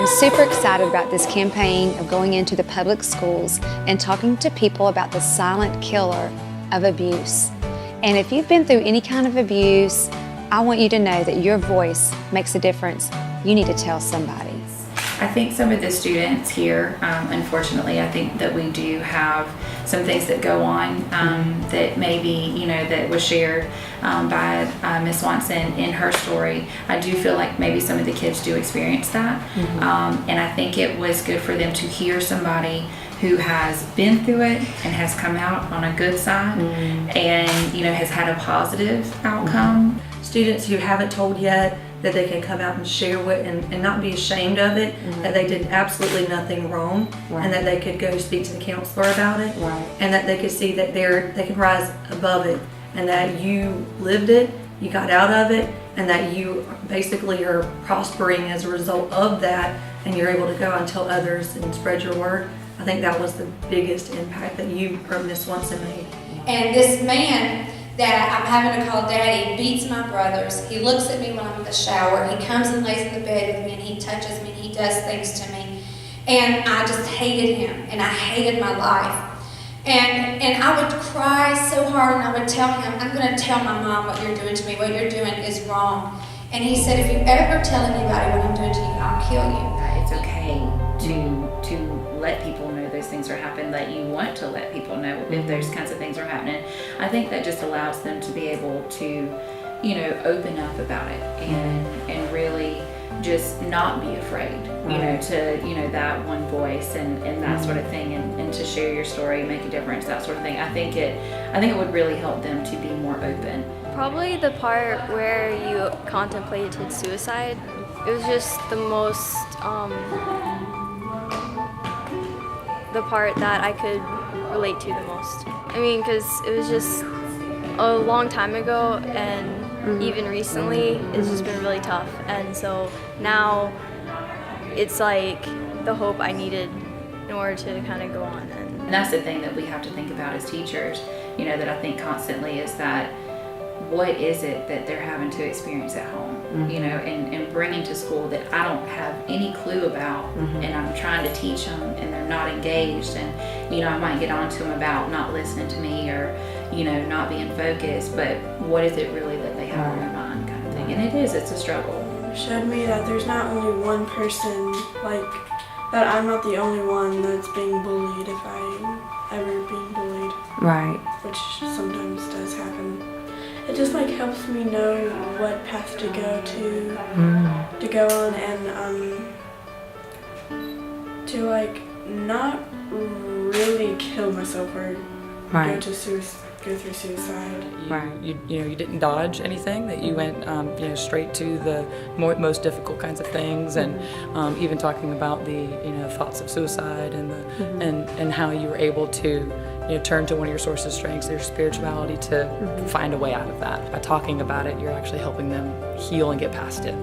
super excited about this campaign of going into the public schools and talking to people about the silent killer of abuse. And if you've been through any kind of abuse, I want you to know that your voice makes a difference. You need to tell somebody. I think some of the students here, unfortunately, I think that we do have some things that go on that maybe, that was shared by Miss Swanson in her story. I do feel like maybe some of the kids do experience that. And I think it was good for them to hear somebody who has been through it and has come out on a good side and, has had a positive outcome. Students who haven't told yet, that they can come out and share with and not be ashamed of it, that they did absolutely nothing wrong, and that they could go speak to the counselor about it, and that they could see that they can rise above it, and that you lived it, you got out of it, and that you basically are prospering as a result of that, and you're able to go and tell others and spread your word. I think that was the biggest impact that you or Miss Swanson made. And this man that I'm having to call daddy beats my brothers. He looks at me when I'm in the shower. He comes and lays in the bed with me and he touches me and he does things to me. And I just hated him and I hated my life. And I would cry so hard and I would tell him, I'm going to tell my mom what you're doing to me. What you're doing is wrong. And he said, if you ever tell anybody what I'm doing to you, I'll kill you. It's okay to let people know those things are happening, that you want to let people know if those kinds of things are happening. I think that just allows them to be able to, open up about it and really just not be afraid, to, that one voice and that sort of thing, and to share your story, make a difference, that sort of thing. I think it would really help them to be more open. Probably the part where you contemplated suicide. It was just the most, the part that I could relate to the most. I mean, because it was just a long time ago, and even recently, it's just been really tough. And so now it's like the hope I needed in order to kind of go on. And that's the thing that we have to think about as teachers, that I think constantly is that what is it that they're having to experience at home, and bringing to school that I don't have any clue about, and I'm trying to teach them and they're not engaged, and I might get on to them about not listening to me or not being focused, but what is it really that they have on their mind, kind of thing. And it's a struggle. It showed me that there's not only one person, that I'm not the only one that's being bullied if I'm ever being bullied. Right. Which sometimes does happen. It just helps me know what path to go on, and to not really kill myself or go through suicide. You didn't dodge anything. That you went straight to the most difficult kinds of things, and even talking about the thoughts of suicide and and how you were able to turn to one of your sources of strengths, your spirituality, to find a way out of that. By talking about it, you're actually helping them heal and get past it.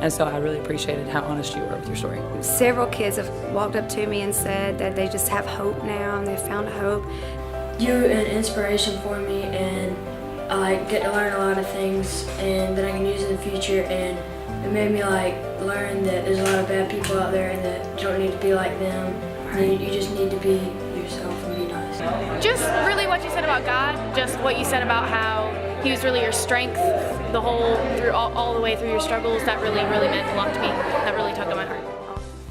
And so I really appreciated how honest you were with your story. Several kids have walked up to me and said that they just have hope now and they've found hope. You're an inspiration for me, and I get to learn a lot of things and that I can use in the future, and it made me learn that there's a lot of bad people out there and that you don't need to be like them. You just need to be yourself and be nice. Just really what you said about God, just what you said about how He was really your strength all the way through your struggles. That really meant a lot to me. That really tugged at my heart.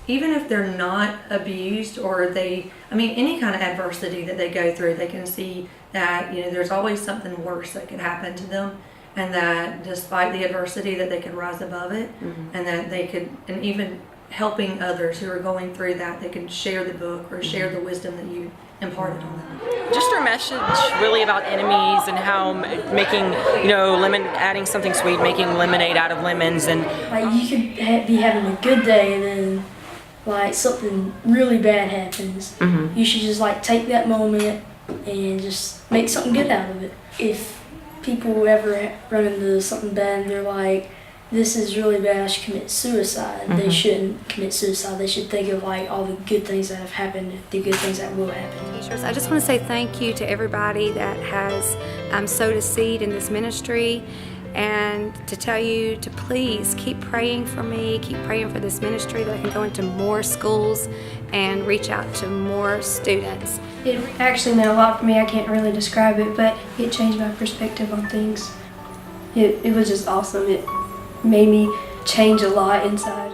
Even if they're not abused or any kind of adversity that they go through, they can see that, there's always something worse that can happen to them, and that despite the adversity that they can rise above it, and that they could, and even helping others who are going through that, they can share the book or share the wisdom that you imparted on them. Just our message really about enemies and how making, adding something sweet, making lemonade out of lemons. And you could be having a good day and then something really bad happens. You should just take that moment and just make something good out of it. If people ever run into something bad and they're like, this is really bad, I should commit suicide, they shouldn't commit suicide. They should think of all the good things that have happened, the good things that will happen. Teachers, I just want to say thank you to everybody that has sowed a seed in this ministry. and to tell you to please keep praying for me, keep praying for this ministry, that I can go into more schools and reach out to more students. It actually meant a lot for me. I can't really describe it, but it changed my perspective on things. It was just awesome. It made me change a lot inside.